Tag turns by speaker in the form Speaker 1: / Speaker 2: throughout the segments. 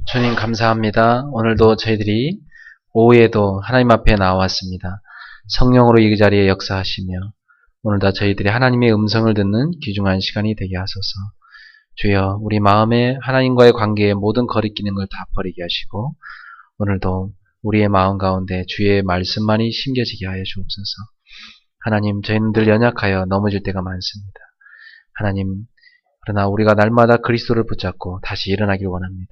Speaker 1: 주님 감사합니다. 오늘도 저희들이 오후에도 하나님 앞에 나왔습니다. 성령으로 이 자리에 역사하시며 오늘도 저희들이 하나님의 음성을 듣는 귀중한 시간이 되게 하소서. 주여, 우리 마음에 하나님과의 관계에 모든 거리끼는 걸 다 버리게 하시고 오늘도 우리의 마음 가운데 주의 말씀만이 심겨지게 하여 주옵소서. 하나님, 저희는 늘 연약하여 넘어질 때가 많습니다. 하나님, 그러나 우리가 날마다 그리스도를 붙잡고 다시 일어나길 원합니다.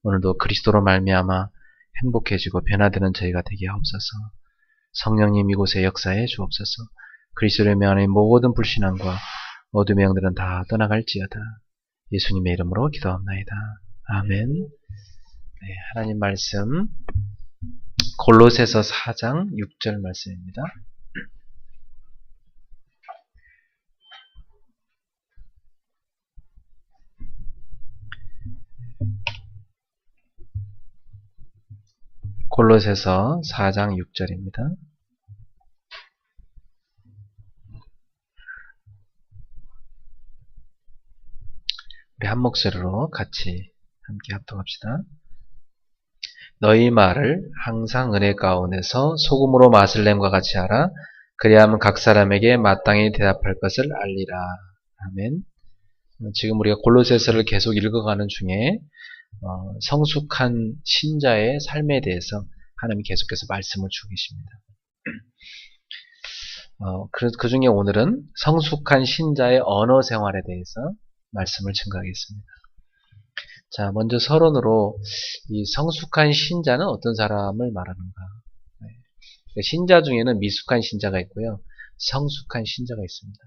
Speaker 1: 오늘도 그리스도로 말미암아 행복해지고 변화되는 저희가 되게 하옵소서. 성령님 이곳에 역사해 주옵소서. 그리스도의 명안의 모든 불신앙과 어둠의 영들은 다 떠나갈지어다. 예수님의 이름으로 기도합나이다. 아멘. 네, 하나님 말씀 골로새서 4장 6절 말씀입니다. 골로새서 4장 6절입니다. 우리 한 목소리로 같이 함께 합독합시다. 너희 말을 항상 은혜 가운데서 소금으로 맛을 냄과 같이 하라. 그리하면 각 사람에게 마땅히 대답할 것을 알리라. 아멘. 지금 우리가 골로새서를 계속 읽어가는 중에 성숙한 신자의 삶에 대해서 하나님이 계속해서 말씀을 주고 계십니다. 그 중에 오늘은 성숙한 신자의 언어 생활에 대해서 말씀을 증거하겠습니다. 자, 먼저 서론으로 이 성숙한 신자는 어떤 사람을 말하는가? 신자 중에는 미숙한 신자가 있고요, 성숙한 신자가 있습니다.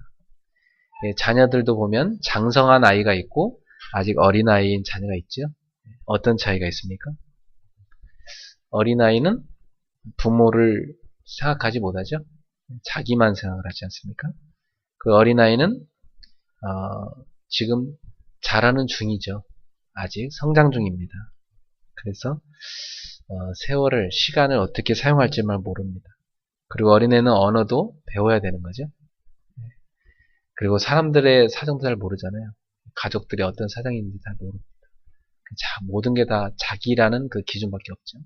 Speaker 1: 자녀들도 보면 장성한 아이가 있고 아직 어린아이인 자녀가 있죠. 어떤 차이가 있습니까? 어린아이는 부모를 생각하지 못하죠. 자기만 생각을 하지 않습니까? 그 어린아이는 지금 자라는 중이죠. 아직 성장 중입니다. 그래서 세월을, 시간을 어떻게 사용할지만 모릅니다. 그리고 어린애는 언어도 배워야 되는 거죠. 그리고 사람들의 사정도 잘 모르잖아요. 가족들이 어떤 사정인지 잘 모릅니다. 모든 게 다 자기라는 그 기준밖에 없죠.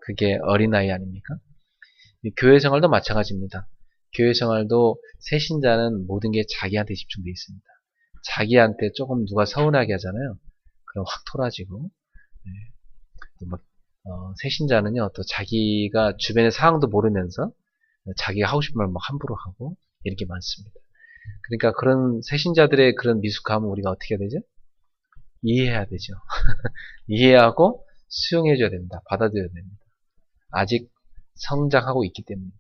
Speaker 1: 그게 어린아이 아닙니까? 교회 생활도 마찬가지입니다. 교회 생활도 새신자는 모든 게 자기한테 집중되어 있습니다. 자기한테 조금 누가 서운하게 하잖아요. 그럼 확 토라지고, 새신자는요, 또 자기가 주변의 상황도 모르면서 자기가 하고 싶은 말 막 함부로 하고 이렇게 많습니다. 그러니까 그런 새신자들의 그런 미숙함은 우리가 어떻게 해야 되죠? 이해해야 되죠. 이해하고 수용해줘야 됩니다. 받아들여야 됩니다. 아직 성장하고 있기 때문입니다.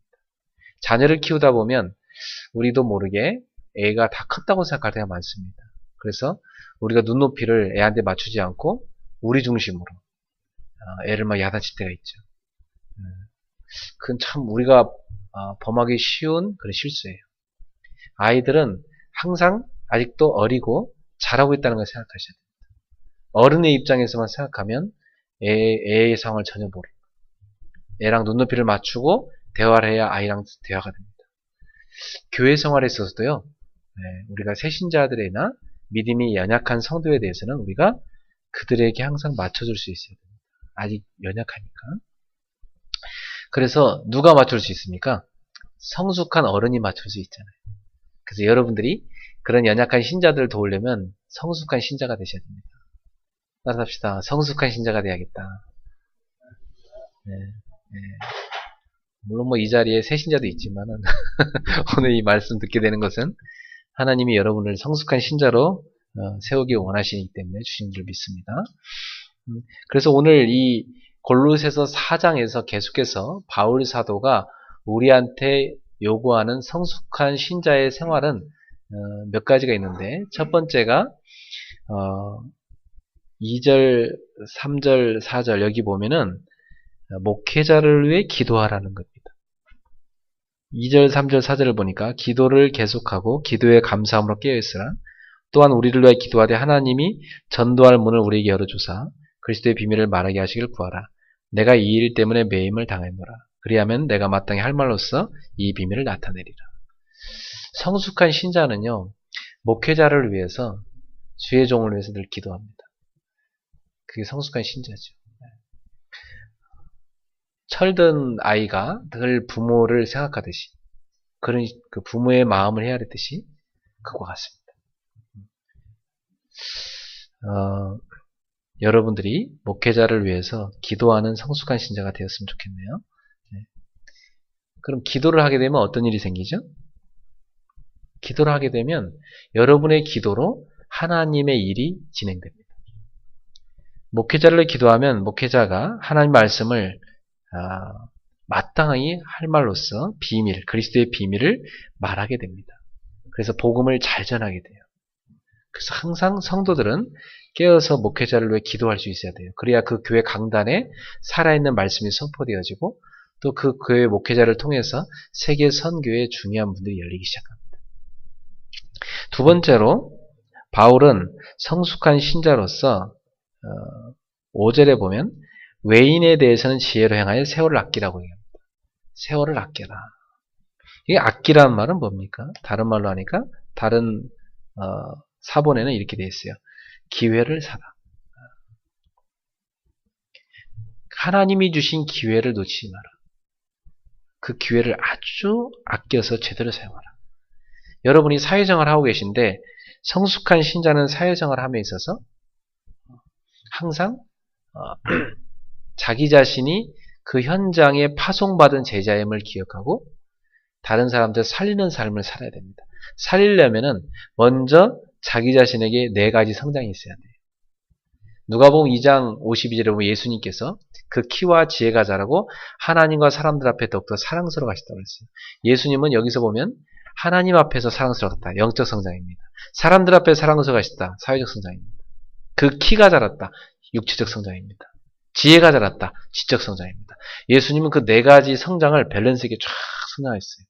Speaker 1: 자녀를 키우다 보면 우리도 모르게 애가 다 컸다고 생각할 때가 많습니다. 그래서 우리가 눈높이를 애한테 맞추지 않고 우리 중심으로 애를 막 야단칠 때가 있죠. 그건 참 우리가 범하기 쉬운 그런 실수예요. 아이들은 항상 아직도 어리고 잘하고 있다는 걸 생각하셔야 됩니다. 어른의 입장에서만 생각하면 애의 상황을 전혀 모릅니다. 애랑 눈높이를 맞추고 대화를 해야 아이랑 대화가 됩니다. 교회 생활에 있어서도요, 우리가 새신자들이나 믿음이 연약한 성도에 대해서는 우리가 그들에게 항상 맞춰줄 수 있어야 됩니다. 아직 연약하니까. 그래서 누가 맞출 수 있습니까? 성숙한 어른이 맞출 수 있잖아요. 그래서 여러분들이 그런 연약한 신자들을 도우려면 성숙한 신자가 되셔야 됩니다. 따라합시다. 성숙한 신자가 돼야겠다. 물론 이 자리에 새 신자도 있지만은 오늘 이 말씀 듣게 되는 것은 하나님이 여러분을 성숙한 신자로 세우기 원하시기 때문에 주신 줄 믿습니다. 그래서 오늘 이 골로새서 4장에서 계속해서 바울 사도가 우리한테 요구하는 성숙한 신자의 생활은 몇 가지가 있는데, 첫 번째가 2절, 3절, 4절 여기 보면은 목회자를 위해 기도하라는 겁니다. 2절, 3절, 4절을 보니까 기도를 계속하고 기도에 감사함으로 깨어있으라. 또한 우리를 위해 기도하되 하나님이 전도할 문을 우리에게 열어주사 그리스도의 비밀을 말하게 하시길 구하라. 내가 이 일 때문에 매임을 당했노라. 그리하면 내가 마땅히 할 말로써 이 비밀을 나타내리라. 성숙한 신자는요, 목회자를 위해서, 주의 종을 위해서 늘 기도합니다. 그게 성숙한 신자죠. 철든 아이가 늘 부모를 생각하듯이, 그런 그 부모의 마음을 헤아리듯이 그와 같습니다. 여러분들이 목회자를 위해서 기도하는 성숙한 신자가 되었으면 좋겠네요. 네. 그럼 기도를 하게 되면 어떤 일이 생기죠? 기도를 하게 되면 여러분의 기도로 하나님의 일이 진행됩니다. 목회자를 기도하면 목회자가 하나님 말씀을 마땅히 할 말로써 비밀, 그리스도의 비밀을 말하게 됩니다. 그래서 복음을 잘 전하게 돼요. 그래서 항상 성도들은 깨어서 목회자를 위해 기도할 수 있어야 돼요. 그래야 그 교회 강단에 살아있는 말씀이 선포되어지고 또 그 교회 목회자를 통해서 세계 선교에 중요한 분들이 열리기 시작합니다. 두 번째로 바울은 성숙한 신자로서 5절에 보면 외인에 대해서는 지혜로 행하여 세월을 아끼라고 얘기합니다. 세월을 아껴라. 이게 아끼라는 말은 뭡니까? 다른 말로 하니까 다른 사본에는 이렇게 되어 있어요. 기회를 사라. 하나님이 주신 기회를 놓치지 마라. 그 기회를 아주 아껴서 제대로 사용하라. 여러분이 사회생활을 하고 계신데 성숙한 신자는 사회생활을 함에 있어서 항상 자기 자신이 그 현장에 파송받은 제자임을 기억하고 다른 사람들 살리는 삶을 살아야 됩니다. 살리려면은 먼저 자기 자신에게 4가지 성장이 있어야 돼요. 누가복음 2장 52절에 보면 예수님께서 그 키와 지혜가 자라고 하나님과 사람들 앞에 더욱더 사랑스러워하셨다고 했어요. 예수님은 여기서 보면 하나님 앞에서 사랑스러웠다. 영적 성장입니다. 사람들 앞에 사랑스러워하셨다. 사회적 성장입니다. 그 키가 자랐다. 육체적 성장입니다. 지혜가 자랐다. 지적 성장입니다. 예수님은 그 4가지 성장을 밸런스 있게 쫙 성장했어요.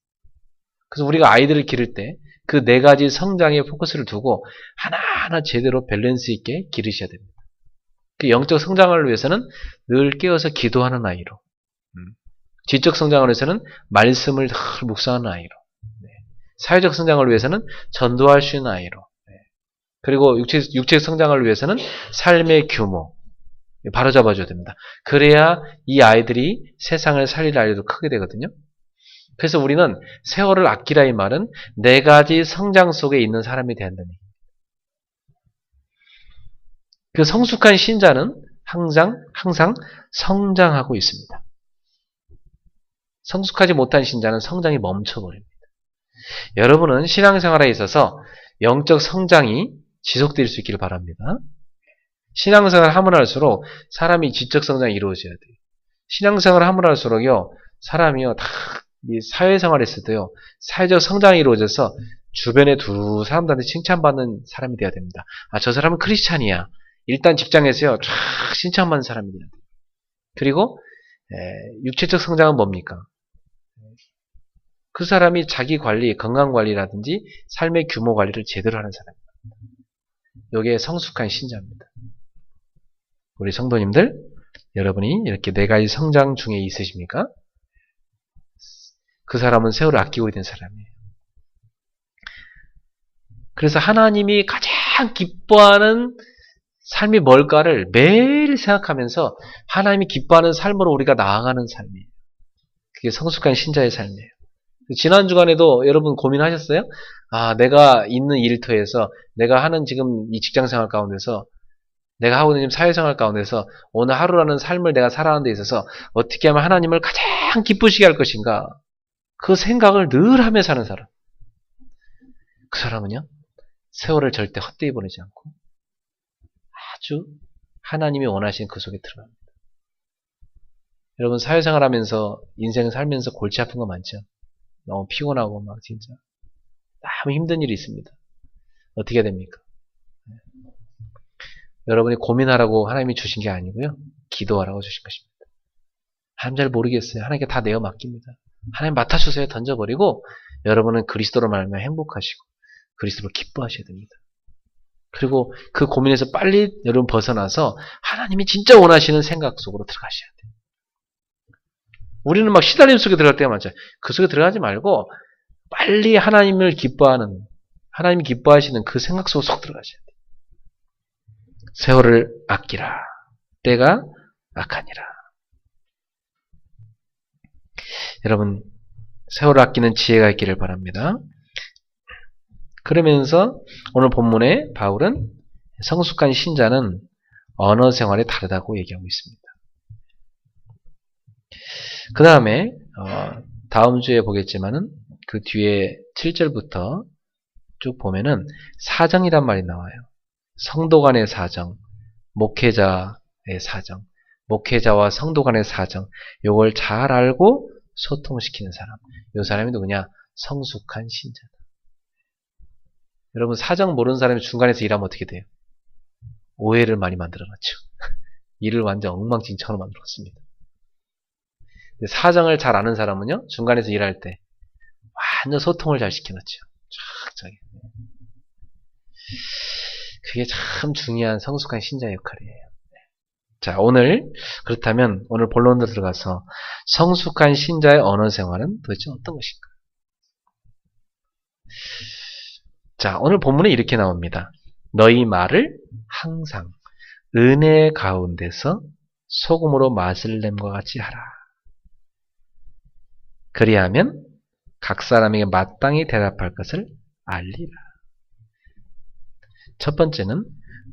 Speaker 1: 그래서 우리가 아이들을 기를 때 그 4가지 성장에 포커스를 두고 하나하나 제대로 밸런스 있게 기르셔야 됩니다. 그 영적 성장을 위해서는 늘 깨어서 기도하는 아이로, 지적 성장을 위해서는 말씀을 늘 묵상하는 아이로, 사회적 성장을 위해서는 전도할 수 있는 아이로, 그리고 육체적 성장을 위해서는 삶의 규모 바로잡아줘야 됩니다. 그래야 이 아이들이 세상을 살릴 아이도 크게 되거든요. 그래서 우리는 세월을 아끼라 이 말은 4가지 성장 속에 있는 사람이 된다니. 그 성숙한 신자는 항상 성장하고 있습니다. 성숙하지 못한 신자는 성장이 멈춰버립니다. 여러분은 신앙생활에 있어서 영적 성장이 지속될 수 있기를 바랍니다. 신앙생활을 하면 할수록 사람이 지적 성장이 이루어져야 돼요. 신앙생활을 하면 할수록요, 사람이요, 다 사회생활을 했을 때요, 사회적 성장이 이루어져서 주변에 두 사람들한테 칭찬받는 사람이 돼야 됩니다. 저 사람은 크리스찬이야. 일단 직장에서요, 쫙 칭찬받는 사람이 돼야 돼요. 그리고 육체적 성장은 뭡니까? 그 사람이 자기 관리, 건강 관리라든지 삶의 규모 관리를 제대로 하는 사람입니다. 이게 성숙한 신자입니다. 우리 성도님들, 여러분이 이렇게 4가지 성장 중에 있으십니까? 그 사람은 세월을 아끼고 있는 사람이에요. 그래서 하나님이 가장 기뻐하는 삶이 뭘까를 매일 생각하면서 하나님이 기뻐하는 삶으로 우리가 나아가는 삶이에요. 그게 성숙한 신자의 삶이에요. 지난 주간에도 여러분 고민하셨어요? 내가 있는 일터에서, 내가 하는 지금 이 직장생활 가운데서, 내가 하고 있는 사회생활 가운데서 오늘 하루라는 삶을 내가 살아가는 데 있어서 어떻게 하면 하나님을 가장 기쁘시게 할 것인가? 그 생각을 늘 하며 사는 사람. 그 사람은요, 세월을 절대 헛되이 보내지 않고 아주 하나님이 원하시는 그 속에 들어갑니다. 여러분 사회생활 하면서 인생 살면서 골치 아픈 거 많죠? 너무 피곤하고 막 진짜 너무 힘든 일이 있습니다. 어떻게 해야 됩니까? 여러분이 고민하라고 하나님이 주신 게 아니고요. 기도하라고 주신 것입니다. 하나님 잘 모르겠어요. 하나님께 다 내어 맡깁니다. 하나님 맡아주세요. 던져버리고 여러분은 그리스도로 말하면 행복하시고 그리스도로 기뻐하셔야 됩니다. 그리고 그 고민에서 빨리 여러분 벗어나서 하나님이 진짜 원하시는 생각 속으로 들어가셔야 돼요. 우리는 막 시달림 속에 들어갈 때가 많죠. 그 속에 들어가지 말고 빨리 하나님을 기뻐하는, 하나님이 기뻐하시는 그 생각 속으로 쏙 들어가셔야 돼요. 세월을 아끼라. 때가 악하니라. 여러분, 세월을 아끼는 지혜가 있기를 바랍니다. 그러면서 오늘 본문에 바울은 성숙한 신자는 언어 생활이 다르다고 얘기하고 있습니다. 그 다음에 다음 주에 보겠지만은 그 뒤에 7절부터 쭉 보면은 사정이란 말이 나와요. 성도 간의 사정, 목회자의 사정, 목회자와 성도 간의 사정, 요걸 잘 알고 소통시키는 사람. 요 사람이 누구냐? 성숙한 신자다. 여러분, 사정 모르는 사람이 중간에서 일하면 어떻게 돼요? 오해를 많이 만들어놨죠. 일을 완전 엉망진창으로 만들었습니다. 사정을 잘 아는 사람은요, 중간에서 일할 때 완전 소통을 잘 시켜놨죠. 쫙쫙. 그게 참 중요한 성숙한 신자의 역할이에요. 자, 그렇다면 오늘 본론으로 들어가서 성숙한 신자의 언어 생활은 도대체 어떤 것인가? 자, 오늘 본문에 이렇게 나옵니다. 너희 말을 항상 은혜 가운데서 소금으로 맛을 냄과 같이 하라. 그리하면 각 사람에게 마땅히 대답할 것을 알리라. 첫 번째는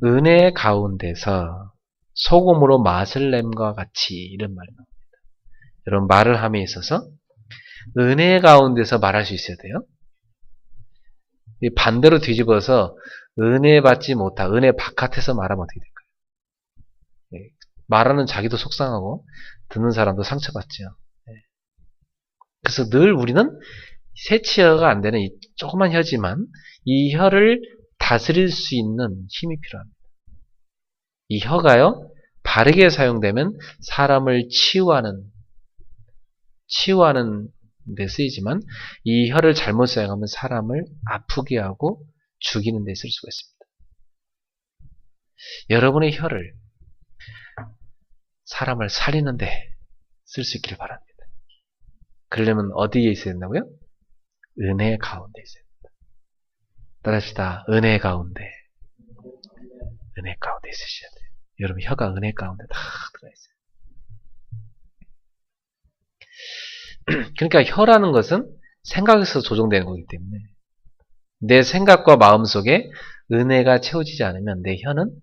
Speaker 1: 은혜 가운데서 소금으로 맛을 냄과 같이 이런 말이 나옵니다. 여러분, 말을 함에 있어서 은혜 가운데서 말할 수 있어야 돼요. 반대로 뒤집어서 은혜 받지 못한 은혜 바깥에서 말하면 어떻게 될까요? 말하는 자기도 속상하고 듣는 사람도 상처받죠. 그래서 늘 우리는 세치어가 안 되는 이 조그만 혀지만 이 혀를 다스릴 수 있는 힘이 필요합니다. 이 혀가요, 바르게 사용되면 사람을 치유하는 데 쓰이지만 이 혀를 잘못 사용하면 사람을 아프게 하고 죽이는 데 쓸 수가 있습니다. 여러분의 혀를 사람을 살리는 데 쓸 수 있기를 바랍니다. 그러려면 어디에 있어야 된다고요? 은혜 가운데 있어야 된다. 따라합시다. 은혜 가운데. 은혜 가운데 있으셔야 돼요. 여러분, 혀가 은혜 가운데 다 들어가 있어요. 그러니까 혀라는 것은 생각에서 조종되는 거기 때문에 내 생각과 마음 속에 은혜가 채워지지 않으면 내 혀는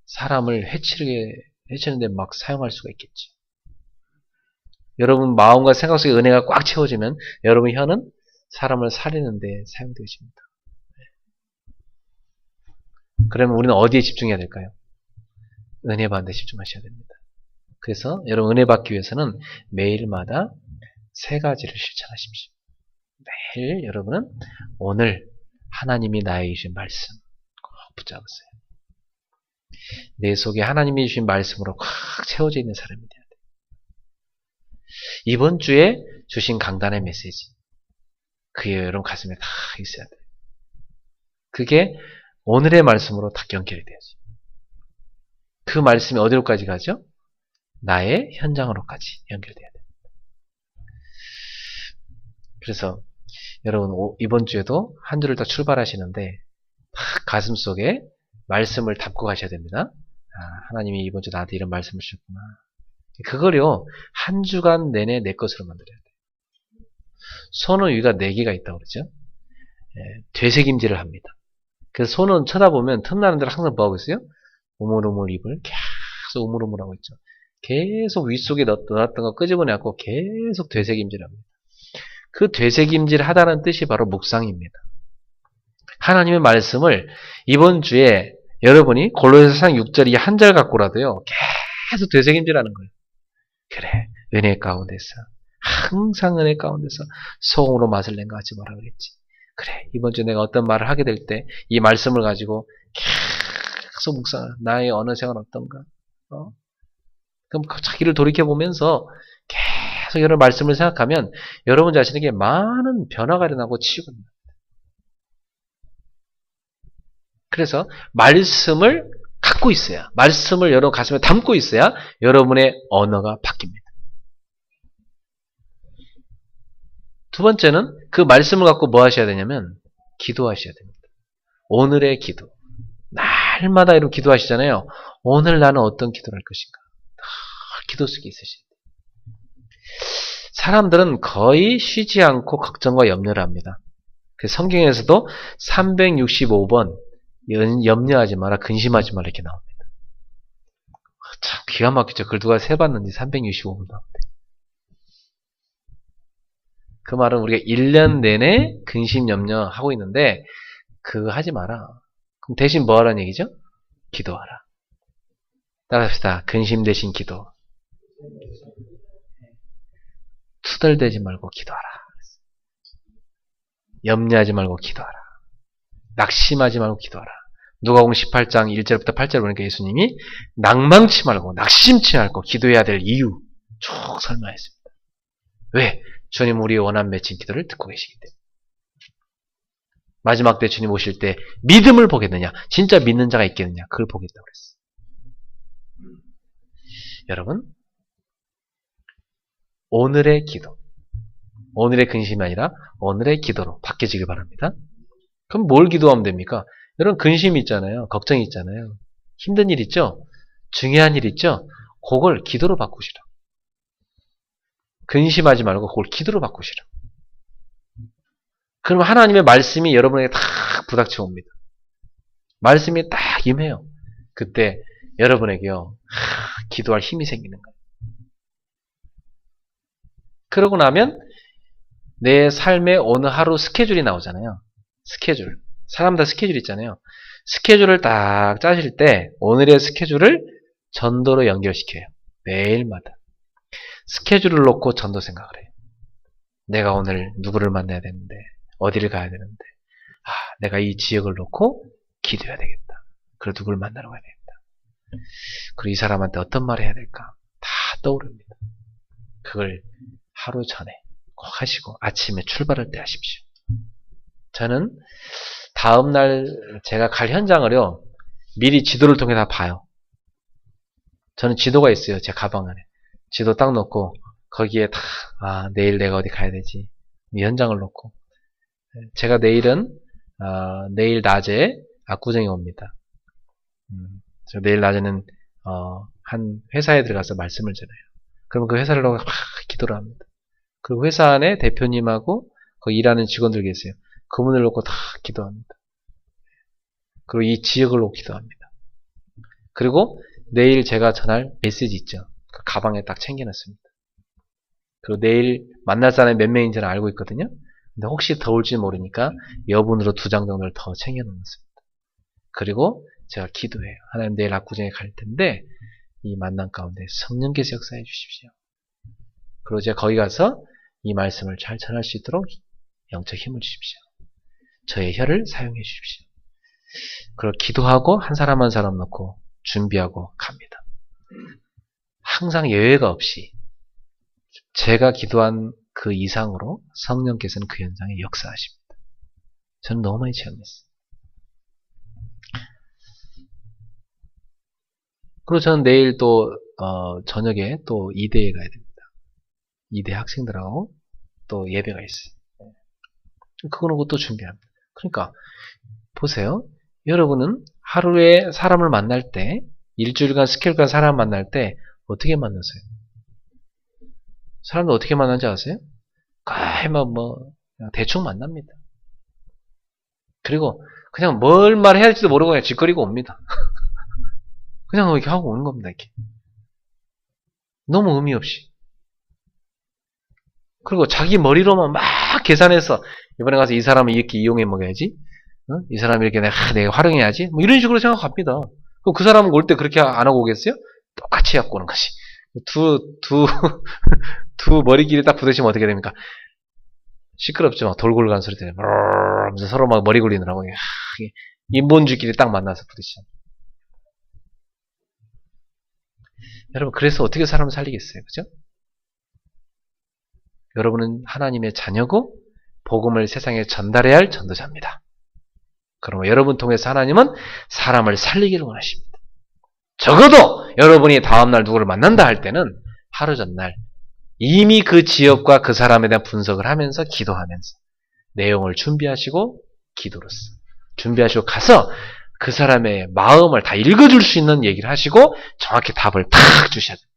Speaker 1: 사람을 해치는데 막 사용할 수가 있겠지. 여러분 마음과 생각 속에 은혜가 꽉 채워지면 여러분 혀는 사람을 살리는데 사용되어집니다. 그러면 우리는 어디에 집중해야 될까요? 은혜 받는 데 집중하셔야 됩니다. 그래서 여러분 은혜 받기 위해서는 매일마다 3가지를 실천하십시오. 매일 여러분은 오늘 하나님이 나에게 주신 말씀 꼭 붙잡으세요. 내 속에 하나님이 주신 말씀으로 꽉 채워져 있는 사람이 돼야 돼요. 이번 주에 주신 강단의 메시지 그게 여러분 가슴에 다 있어야 돼요. 그게 오늘의 말씀으로 다 연결이 되어져요. 그 말씀이 어디로까지 가죠? 나의 현장으로까지 연결돼야 돼요. 그래서 여러분 이번 주에도 한 주를 다 출발하시는데 가슴 속에 말씀을 담고 가셔야 됩니다. 하나님이 이번 주 나한테 이런 말씀을 주셨구나. 그걸요 한 주간 내내 내 것으로 만들어야 돼요. 손은 위가 4개가 있다고 그러죠. 되새김질을 합니다. 그래서 손은 쳐다보면 틈나는 데를 항상 뭐하고 있어요? 우물우물 입을 계속 우물우물하고 있죠. 계속 윗속에 넣었던 거 끄집어내고 계속 되새김질합니다. 그 되새김질 하다는 뜻이 바로 묵상입니다. 하나님의 말씀을 이번 주에 여러분이 골로새서 6절 이 한 절 갖고라도요 계속 되새김질하는 거예요. 그래, 은혜 가운데서 항상 은혜 가운데서 소금으로 맛을 낸가 하지 마라 그랬지. 그래, 이번 주에 내가 어떤 말을 하게 될 때 이 말씀을 가지고 계속 묵상을 나의 언어 생활 어떤가? 그럼 자기를 돌이켜보면서 계속 여러 말씀을 생각하면 여러분 자신에게 많은 변화가 일어나고 치유가 됩니다. 그래서 말씀을 갖고 있어야, 말씀을 여러분 가슴에 담고 있어야 여러분의 언어가 바뀝니다. 두 번째는 그 말씀을 갖고 뭐 하셔야 되냐면 기도하셔야 됩니다. 오늘의 기도. 날마다 이렇게 기도하시잖아요. 오늘 나는 어떤 기도를 할 것인가. 기도 속에 있으셔야 돼요. 사람들은 거의 쉬지 않고 걱정과 염려를 합니다. 성경에서도 365번 염려하지 마라, 근심하지 마라 이렇게 나옵니다. 참 기가 막히죠. 그걸 누가 세봤는지 365번 나옵니다. 그 말은 우리가 1년 내내 근심 염려하고 있는데 그거 하지 마라. 그럼 대신 뭐 하라는 얘기죠? 기도하라. 따라합시다. 근심 대신 기도. 투덜대지 말고 기도하라. 염려하지 말고 기도하라. 낙심하지 말고 기도하라. 누가복음 18장 1절부터 8절 보니까 예수님이 낭망치 말고 낙심치 말고 기도해야 될 이유 쭉 설명했습니다. 왜? 주님 우리의 원한 맺힌 기도를 듣고 계시기 때문에. 마지막 때 주님 오실 때 믿음을 보겠느냐, 진짜 믿는 자가 있겠느냐, 그걸 보겠다고 그랬어요. 여러분, 오늘의 기도, 오늘의 근심이 아니라 오늘의 기도로 바뀌어지길 바랍니다. 그럼 뭘 기도하면 됩니까? 여러분 근심이 있잖아요. 걱정이 있잖아요. 힘든 일 있죠? 중요한 일 있죠? 그걸 기도로 바꾸시라. 근심하지 말고 그걸 기도로 바꾸시라. 그러면 하나님의 말씀이 여러분에게 딱 부닥쳐 옵니다. 말씀이 딱 임해요. 그때 여러분에게요, 기도할 힘이 생기는 거예요. 그러고 나면 내 삶의 오늘 하루 스케줄이 나오잖아요. 스케줄. 사람 다 스케줄 있잖아요. 스케줄을 딱 짜실 때 오늘의 스케줄을 전도로 연결시켜요. 매일마다. 스케줄을 놓고 전도 생각을 해요. 내가 오늘 누구를 만나야 되는데, 어디를 가야 되는데, 내가 이 지역을 놓고 기도해야 되겠다. 그리고 누구를 만나러 가야 되겠다. 그리고 이 사람한테 어떤 말을 해야 될까? 다 떠오릅니다. 그걸 하루 전에 꼭 하시고 아침에 출발할 때 하십시오. 저는 다음날 제가 갈 현장을요, 미리 지도를 통해 다 봐요. 저는 지도가 있어요. 제 가방 안에. 지도 딱 놓고 거기에 다 내일 내가 어디 가야 되지. 이 현장을 놓고. 제가 내일은 내일 낮에 압구정에 옵니다. 저 내일 낮에는 한 회사에 들어가서 말씀을 전해요. 그러면 그 회사를 놓고 기도를 합니다. 그리고 회사 안에 대표님하고 거기 일하는 직원들 계세요. 그분을 놓고 다 기도합니다. 그리고 이 지역을 놓고 기도합니다. 그리고 내일 제가 전할 메시지 있죠. 그 가방에 딱 챙겨놨습니다. 그리고 내일 만날 사람이 몇 명인지 는 알고 있거든요. 근데 혹시 더 올지 모르니까 여분으로 2장 정도를 더 챙겨놓습니다. 그리고 제가 기도해요. 하나님 내일 압구정에 갈 텐데 이 만남 가운데 성령께서 역사해 주십시오. 그리고 제가 거기 가서 이 말씀을 잘 전할 수 있도록 영적 힘을 주십시오. 저의 혀를 사용해 주십시오. 그리고 기도하고 한 사람 한 사람 놓고 준비하고 갑니다. 항상 예외가 없이 제가 기도한 그 이상으로 성령께서는 그 현장에 역사하십니다. 저는 너무 많이 체험했어요. 그리고 저는 내일 또 저녁에 또 이대에 가야 됩니다. 이대 학생들하고 또 예배가 있어요. 그거 놓고 또 준비합니다. 그러니까 보세요. 여러분은 하루에 사람을 만날 때, 일주일간 스케줄간 사람을 만날 때 어떻게 만나세요? 사람들 어떻게 만나는지 아세요? 거의 그냥 대충 만납니다. 그리고 그냥 뭘 말해야 할지도 모르고 그냥 짓거리고 옵니다. 그냥 이렇게 하고 오는 겁니다. 이렇게. 너무 의미 없이. 그리고 자기 머리로만 막 계산해서 이번에 가서 이 사람을 이렇게 이용해 먹어야지. 이 사람이 이렇게 내가 활용해야지. 뭐 이런 식으로 생각합니다. 그럼 그 사람은 올 때 그렇게 안 하고 오겠어요? 똑같이 갖고 오는 것이. 두 머리끼리 딱 부딪히면 어떻게 됩니까? 시끄럽죠. 막 돌고래 가는 소리 때문에. 하면서 서로 막 머리 굴리느라고. 인본주의끼리 딱 만나서 부딪히죠. 여러분, 그래서 어떻게 사람을 살리겠어요? 그죠? 여러분은 하나님의 자녀고 복음을 세상에 전달해야 할 전도자입니다. 그러면 여러분 통해서 하나님은 사람을 살리기를 원하십니다. 적어도 여러분이 다음날 누구를 만난다 할 때는 하루 전날 이미 그 지역과 그 사람에 대한 분석을 하면서 기도하면서 내용을 준비하시고 기도로서. 준비하시고 가서 그 사람의 마음을 다 읽어줄 수 있는 얘기를 하시고 정확히 답을 탁 주셔야 됩니다.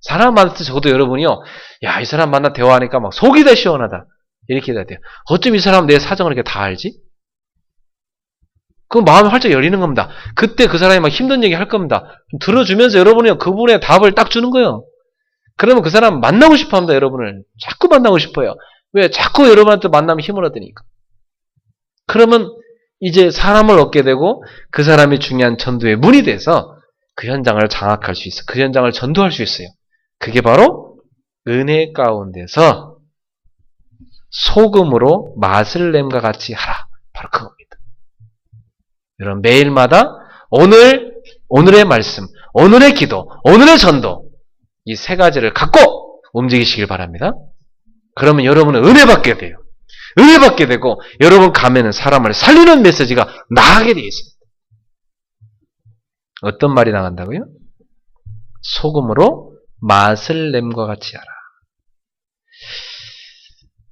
Speaker 1: 사람 만날 때 적어도 여러분이요. 야, 이 사람 만나 대화하니까 막 속이 다 시원하다. 이렇게 해야 돼요. 어쩜 이 사람 내 사정을 이렇게 다 알지? 그 마음이 활짝 열리는 겁니다. 그때 그 사람이 막 힘든 얘기 할 겁니다. 들어주면서 여러분이 그분의 답을 딱 주는 거예요. 그러면 그 사람 만나고 싶어 합니다, 여러분을. 자꾸 만나고 싶어요. 왜? 자꾸 여러분한테 만나면 힘을 얻으니까. 그러면 이제 사람을 얻게 되고 그 사람이 중요한 전도의 문이 돼서 그 현장을 장악할 수 있어. 그 현장을 전도할 수 있어요. 그게 바로 은혜 가운데서 소금으로 맛을 냄과 같이 하라. 바로 그겁니다. 여러분 매일마다 오늘의 말씀, 오늘의 기도, 오늘의 전도 이 세 가지를 갖고 움직이시길 바랍니다. 그러면 여러분은 은혜 받게 돼요. 은혜 받게 되고 여러분 가면은 사람을 살리는 메시지가 나가게 되어 있습니다. 어떤 말이 나간다고요? 소금으로 맛을 냄과 같이 하라.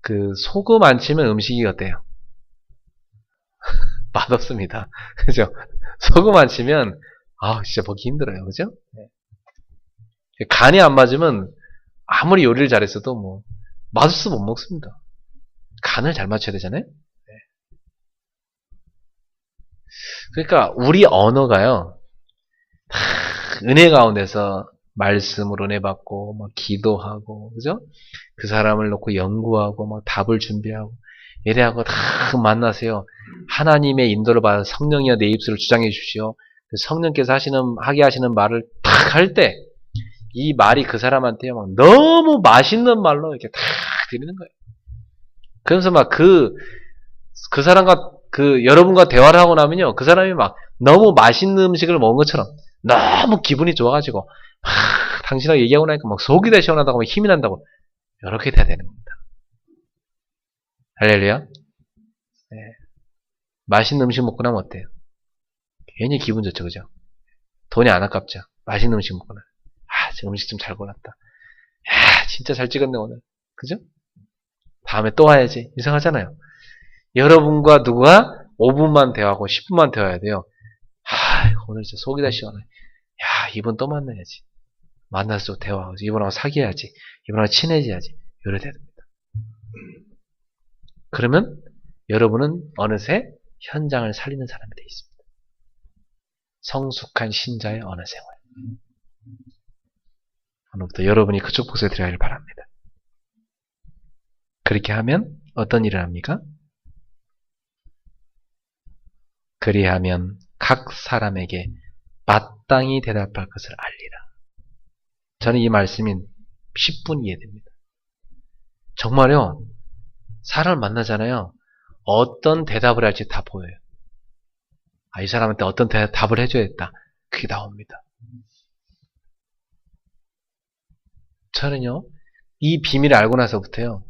Speaker 1: 그 소금 안 치면 음식이 어때요? 맛없습니다. 그죠? 소금 안 치면 진짜 먹기 힘들어요. 그죠? 간이 안 맞으면 아무리 요리를 잘했어도 뭐 맛없어 못 먹습니다. 간을 잘 맞춰야 되잖아요. 그러니까 우리 언어가요. 은혜 가운데서 말씀으로 은혜 받고 막 기도하고 그죠? 그 사람을 놓고 연구하고 막 답을 준비하고 이래하고 다 만나세요. 하나님의 인도를 받아 성령이여 내 입술을 주장해 주시오. 성령께서 하게 하시는 말을 탁 할 때 이 말이 그 사람한테 막 너무 맛있는 말로 이렇게 탁 드리는 거예요. 그러면서 막 그 사람과 여러분과 대화를 하고 나면요. 그 사람이 막 너무 맛있는 음식을 먹은 것처럼 너무 기분이 좋아가지고 당신하고 얘기하고 나니까 막 속이 다 시원하다고 막 힘이 난다고 이렇게 돼야 되는 겁니다. 할렐루야. 네. 맛있는 음식 먹고 나면 어때요? 괜히 기분 좋죠, 그죠? 돈이 안 아깝죠? 맛있는 음식 먹고 나면. 지금 음식 좀 잘 골랐다. 진짜 잘 찍었네, 오늘. 그죠? 다음에 또 와야지. 이상하잖아요. 여러분과 누가 5분만 대화하고 10분만 대화해야 돼요. 오늘 진짜 속이 다 시원해. 이분 또 만나야지. 만나서 대화하고, 이분하고 사귀어야지. 이분하고 친해져야지. 이래야 됩니다. 그러면 여러분은 어느새 현장을 살리는 사람이 되어 있습니다. 성숙한 신자의 언어 생활. 오늘부터 여러분이 그쪽 곳에 들어가길 바랍니다. 그렇게 하면 어떤 일을 합니까? 그리하면 각 사람에게 마땅히 대답할 것을 알리라. 저는 이 말씀이 10분 이해됩니다. 정말요. 사람을 만나잖아요. 어떤 대답을 할지 다 보여요. 이 사람한테 어떤 답을 해줘야겠다. 그게 나옵니다. 저는요. 이 비밀을 알고 나서부터요.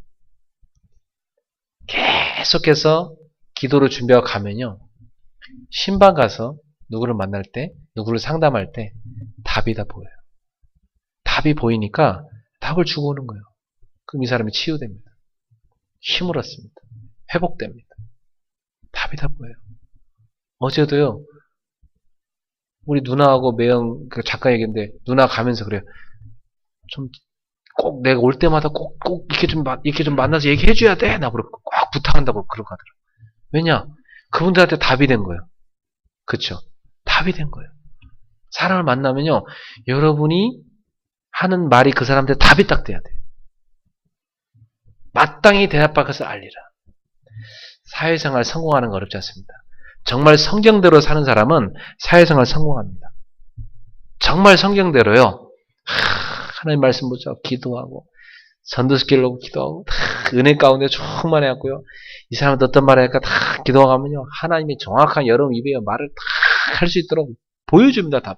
Speaker 1: 계속해서 기도를 준비하고 가면요. 신방 가서 누구를 만날 때, 누구를 상담할 때 답이 다 보여요. 답이 보이니까 답을 주고 오는 거예요. 그럼 이 사람이 치유됩니다. 힘을 얻습니다. 회복됩니다. 답이 다 보여요. 어제도요. 우리 누나하고 매형 작가 얘기인데 누나 가면서 그래요. 좀 꼭 내가 올 때마다 꼭 이렇게 좀 만나서 얘기해줘야 돼. 나 꼭 부탁한다고 그러고 하더라고요. 왜냐? 그분들한테 답이 된 거예요. 그쵸? 답이 된 거예요. 사람을 만나면요. 여러분이 하는 말이 그 사람한테 답이 딱 돼야 돼요. 마땅히 대답할 것을 알리라. 사회생활 성공하는 거 어렵지 않습니다. 정말 성경대로 사는 사람은 사회생활 성공합니다. 정말 성경대로요. 하나님 말씀 보죠. 기도하고 전도시키려고 기도하고 은혜 가운데 충만해갖고요. 이 사람한테 어떤 말을 할까 다 기도하면요. 하나님이 정확한 여러분 입에 말을 다 할 수 있도록 보여줍니다. 답을.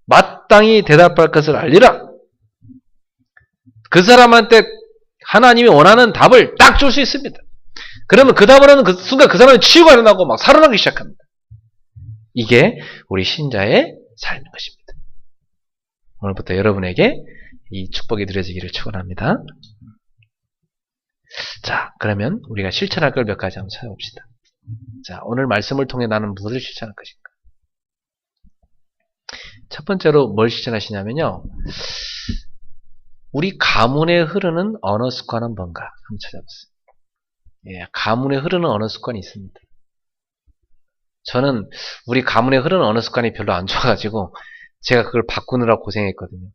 Speaker 1: 마땅히 대답할 것을 알리라. 그 사람한테 하나님이 원하는 답을 딱 줄 수 있습니다. 그러면 그 답을 하는 그 순간 그 사람이 치유가 일어나고 막 살아나기 시작합니다. 이게 우리 신자의 삶인 것입니다. 오늘부터 여러분에게 이 축복이 드려지기를 축원합니다. 자, 그러면 우리가 실천할 걸 몇 가지 한번 찾아봅시다. 자, 오늘 말씀을 통해 나는 무엇을 실천할 것인가? 첫 번째로 뭘 실천하시냐면요. 우리 가문에 흐르는 언어 습관은 뭔가 한번 찾아보세요. 예, 가문에 흐르는 언어 습관이 있습니다. 저는 우리 가문에 흐르는 언어 습관이 별로 안 좋아가지고 제가 그걸 바꾸느라 고생했거든요.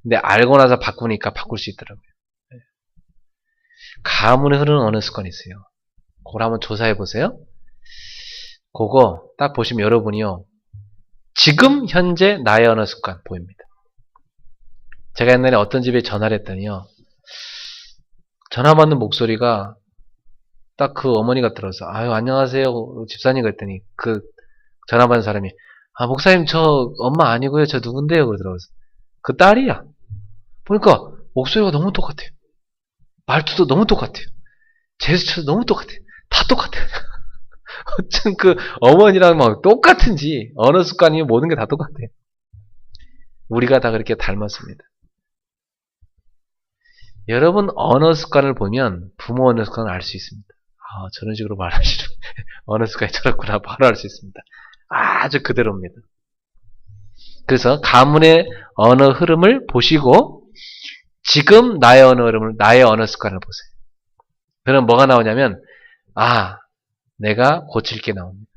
Speaker 1: 근데 알고 나서 바꾸니까 바꿀 수 있더라고요. 예. 가문에 흐르는 언어 습관이 있어요. 그걸 한번 조사해 보세요. 그거 딱 보시면 여러분이요. 지금 현재 나의 언어 습관 보입니다. 제가 옛날에 어떤 집에 전화를 했더니요. 전화 받는 목소리가 딱 그 어머니가 들어서 아유 안녕하세요 집사님 그랬더니 그 전화 받는 사람이 아 목사님 저 엄마 아니고요 저 누군데요 그러더라고요. 그 딸이야. 보니까 목소리가 너무 똑같아요. 말투도 너무 똑같아요. 제스처도 너무 똑같아요. 다 똑같아요. 어쩜 그 어머니랑 막 똑같은지 언어 습관이 모든 게 다 똑같아요. 우리가 다 그렇게 닮았습니다. 여러분 언어 습관을 보면 부모 언어 습관을 알 수 있습니다. 아, 저런 식으로 말하시는 언어 습관이 저렇구나 바로 알 수 있습니다. 아주 그대로입니다. 그래서 가문의 언어 흐름을 보시고 지금 나의 언어 흐름을 나의 언어 습관을 보세요. 그럼 뭐가 나오냐면 아 내가 고칠 게 나옵니다.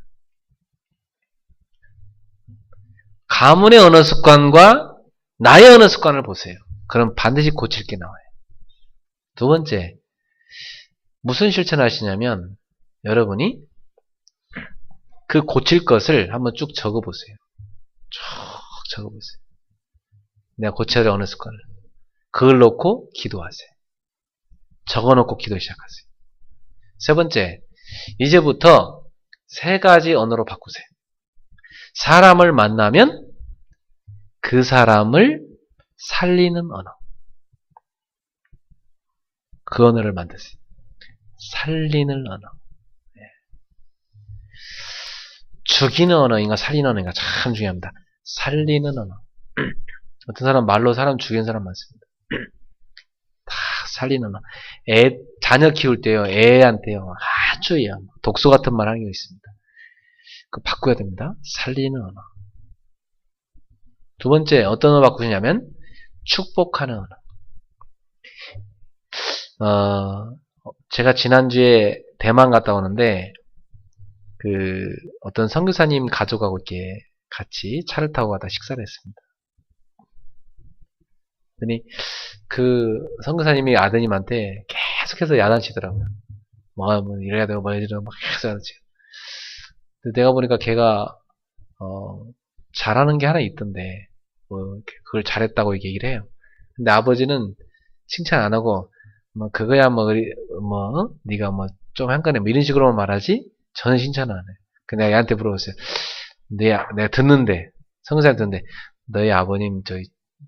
Speaker 1: 가문의 언어 습관과 나의 언어 습관을 보세요. 그럼 반드시 고칠 게 나와요. 두 번째 무슨 실천을 하시냐면 여러분이 그 고칠 것을 한번 쭉 적어보세요. 쭉 적어보세요. 내가 고쳐야 될 어느 습관을. 그걸 놓고 기도하세요. 적어놓고 기도 시작하세요. 세 번째, 이제부터 세 가지 언어로 바꾸세요. 사람을 만나면 그 사람을 살리는 언어. 그 언어를 만드세요. 살리는 언어. 죽이는 언어인가 살리는 언어인가 참 중요합니다. 살리는 언어. 어떤 사람 말로 사람 죽이는 사람 많습니다. 다 살리는 언어. 자녀 키울 때요, 애한테요, 아주 독소 같은 말 하는 게 있습니다. 그 바꿔야 됩니다. 살리는 언어. 두 번째, 어떤 언어 바꾸시냐면, 축복하는 언어. 제가 지난주에 대만 갔다 오는데, 어떤 선교사님 가족하고 이렇게 같이 차를 타고 가다 식사를 했습니다. 그랬더니, 선교사님이 아드님한테 계속해서 야단치더라고요. 뭐 이래야 되고, 뭐 이래야 되고, 막 계속 야단치고. 내가 보니까 걔가, 잘하는 게 하나 있던데, 그걸 잘했다고 얘기를 해요. 근데 아버지는 칭찬 안 하고, 그거야 네가 좀 한 거네, 이런 식으로만 말하지, 저는 칭찬 안 해. 내가 얘한테 물어봤어요. 내가 듣는데, 선교사님 듣는데, 너희 아버님,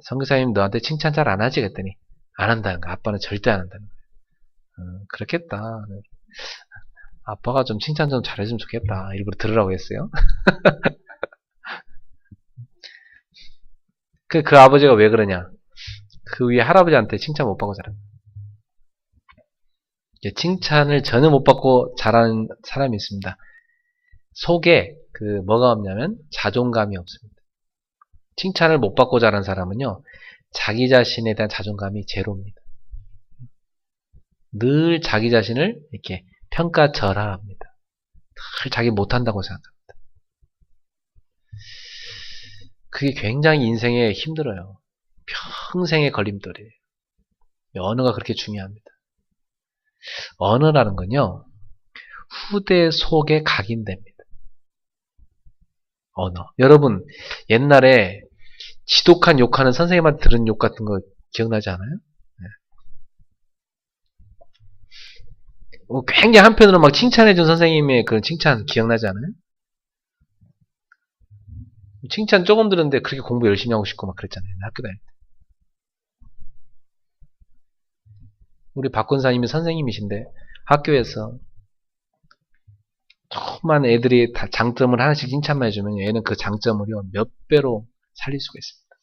Speaker 1: 선교사님 너한테 칭찬 잘 안 하지? 그랬더니, 안 한다는 거야. 아빠는 절대 안 한다는 거야. 그렇겠다. 아빠가 좀 칭찬 좀 잘해주면 좋겠다. 일부러 들으라고 했어요. 그 아버지가 왜 그러냐? 그 위에 할아버지한테 칭찬 못 받고 자란. 칭찬을 전혀 못 받고 자란 사람이 있습니다. 속에 뭐가 없냐면 자존감이 없습니다. 칭찬을 못 받고 자란 사람은요, 자기 자신에 대한 자존감이 제로입니다. 늘 자기 자신을 이렇게 평가절하합니다. 늘 자기 못한다고 생각합니다. 그게 굉장히 인생에 힘들어요. 평생의 걸림돌이에요. 언어가 그렇게 중요합니다. 언어라는 건요, 후대 속에 각인됩니다. 언어. 여러분, 옛날에 지독한 욕하는 선생님한테 들은 욕 같은 거 기억나지 않아요? 네. 굉장히 한편으로 막 칭찬해준 선생님의 그런 칭찬 기억나지 않아요? 칭찬 조금 들었는데 그렇게 공부 열심히 하고 싶고 막 그랬잖아요. 학교 다닐 때. 우리 박권사님이 선생님이신데 학교에서 조그만 애들이 다 장점을 하나씩 칭찬만 해주면 얘는 그 장점을 몇 배로 살릴 수가 있습니다.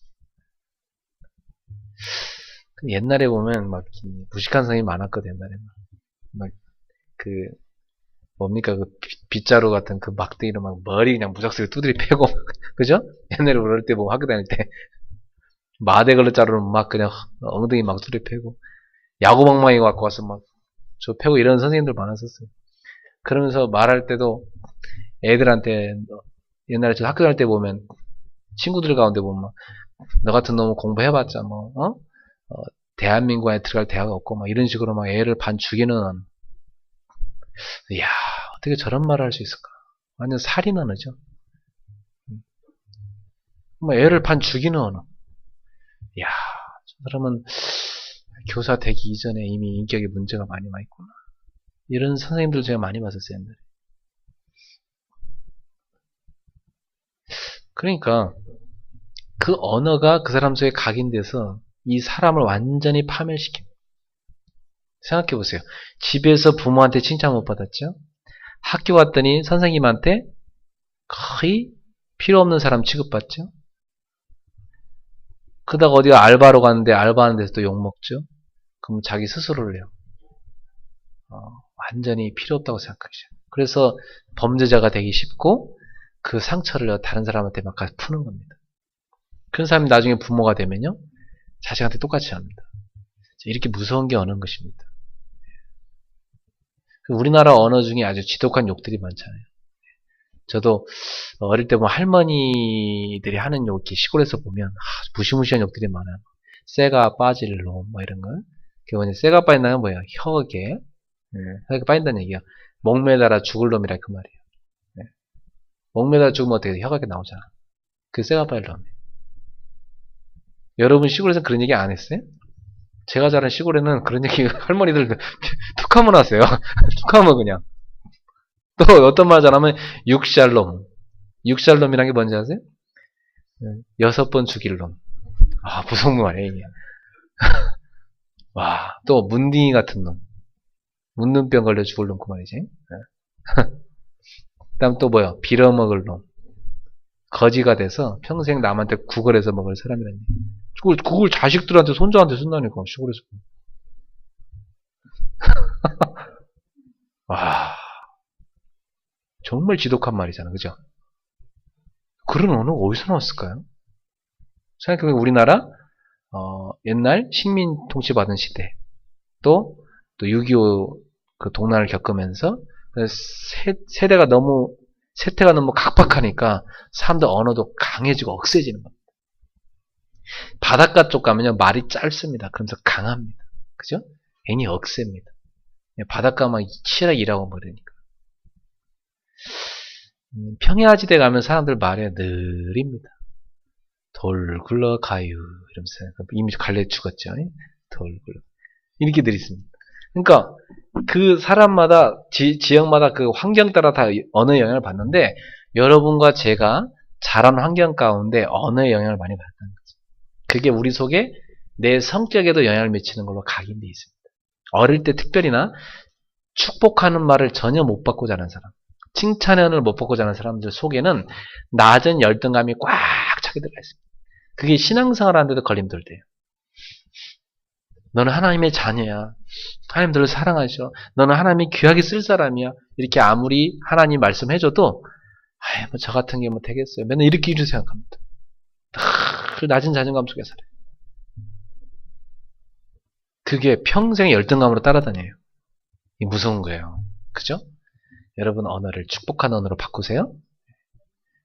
Speaker 1: 옛날에 보면 막 무식한 선생님이 많았거든. 옛날에 뭡니까? 그 빗자루 같은 그 막대기로 막 머리 그냥 무작스게 두드리 패고, 그죠? 옛날에 어릴 때 보면 학교 다닐 때 마대 걸레 자루로 막 그냥 엉덩이 막 두드리 패고, 야구방망이 갖고 와서 막 저 패고 이런 선생님들 많았었어요. 그러면서 말할 때도 애들한테 옛날에 저 학교 다닐 때 보면 친구들 가운데 보면 막 너 같은 놈은 공부해봤자 뭐 대한민국 안에 들어갈 대학 없고 막 이런 식으로 막 애를 반 죽이는, 이야 어떻게 저런 말을 할 수 있을까? 완전 살인 언어죠. 뭐 애를 반 죽이는 언어. 이야 저 사람은 교사 되기 이전에 이미 인격에 문제가 많이 와 있구나. 이런 선생님들 제가 많이 봤었어요 옛날에. 그러니까 그 언어가 그 사람 속에 각인돼서 이 사람을 완전히 파멸시킵니다. 생각해보세요. 집에서 부모한테 칭찬 못 받았죠? 학교 갔더니 선생님한테 거의 필요 없는 사람 취급받죠? 그러다가 어디가 알바로 갔는데 알바하는 데서 또 욕먹죠? 그럼 자기 스스로를 해요. 완전히 필요 없다고 생각하죠. 그래서 범죄자가 되기 쉽고 그 상처를 다른 사람한테 막 푸는 겁니다. 그런 사람이 나중에 부모가 되면요. 자식한테 똑같이 합니다. 이렇게 무서운 게 언어인 것입니다. 우리나라 언어 중에 아주 지독한 욕들이 많잖아요. 저도 어릴 때 보면 할머니들이 하는 욕, 이렇게 시골에서 보면 무시무시한 욕들이 많아요. 쇠가 빠질 놈, 뭐 이런 거. 그게 뭐냐, 쇠가 빠진다는 건 뭐야? 혀에, 혀에 빠진다는 얘기야. 목 매달아 죽을 놈이라 그 말이에요. 목 매달아 죽으면 어떻게 돼? 혀가 이렇게 나오잖아. 그 쇠가 빠질 놈이에요. 여러분 시골에서 그런 얘기 안 했어요? 제가 자란 시골에는 그런 얘기 할머니들 툭하면 하세요. 툭하면 그냥. 또 어떤 말 잘하면 육샬롬. 육샬롬이란 게 뭔지 아세요? 6번 죽일 놈. 무서운 말이에요 이게. 와, 또 문딩이 같은 놈. 문둥병 걸려 죽을 놈 그 말이지. 그 다음 또 뭐야? 빌어먹을 놈. 거지가 돼서 평생 남한테 구걸해서 먹을 사람이라는 얘기. 그걸 자식들한테 손자한테 쓴다니까 시골에서. 와, 정말 지독한 말이잖아, 그죠? 그런 언어가 어디서 나왔을까요? 생각해보면 우리나라 옛날 식민 통치받은 시대, 또 6.25 그 동란을 겪으면서 세대가 너무 세태가 너무 각박하니까 사람들 언어도 강해지고 억세지는 겁니다. 바닷가 쪽 가면요 말이 짧습니다. 그러면서 강합니다. 그죠? 괜히 억셉니다. 바닷가만 치열하게 일하고 뭐 이러니까. 평야지대 가면 사람들 말에 느립니다. 돌 굴러가요 이러면서 이미 갈래 죽었죠. 돌 굴러 이렇게 느리습니다. 그러니까 그 사람마다 지역마다 그 환경 따라 다 언어의 영향을 받는데 여러분과 제가 자란 환경 가운데 언어의 영향을 많이 받았다는 거죠. 그게 우리 속에 내 성격에도 영향을 미치는 걸로 각인되어 있습니다. 어릴 때 특별히나 축복하는 말을 전혀 못 받고 자란 사람, 칭찬의 언어를 못 받고 자란 사람들 속에는 낮은 열등감이 꽉 차게 들어가 있습니다. 그게 신앙생활 하는데도 걸림돌돼요. 너는 하나님의 자녀야. 하나님 너를 사랑하셔. 너는 하나님이 귀하게 쓸 사람이야. 이렇게 아무리 하나님 말씀해줘도 뭐 저 같은 게 뭐 되겠어요. 맨날 이렇게 생각합니다. 그 낮은 자존감 속에 살아요. 그게 평생 열등감으로 따라다녀요. 이 무서운 거예요. 그죠? 여러분 언어를 축복한 언어로 바꾸세요.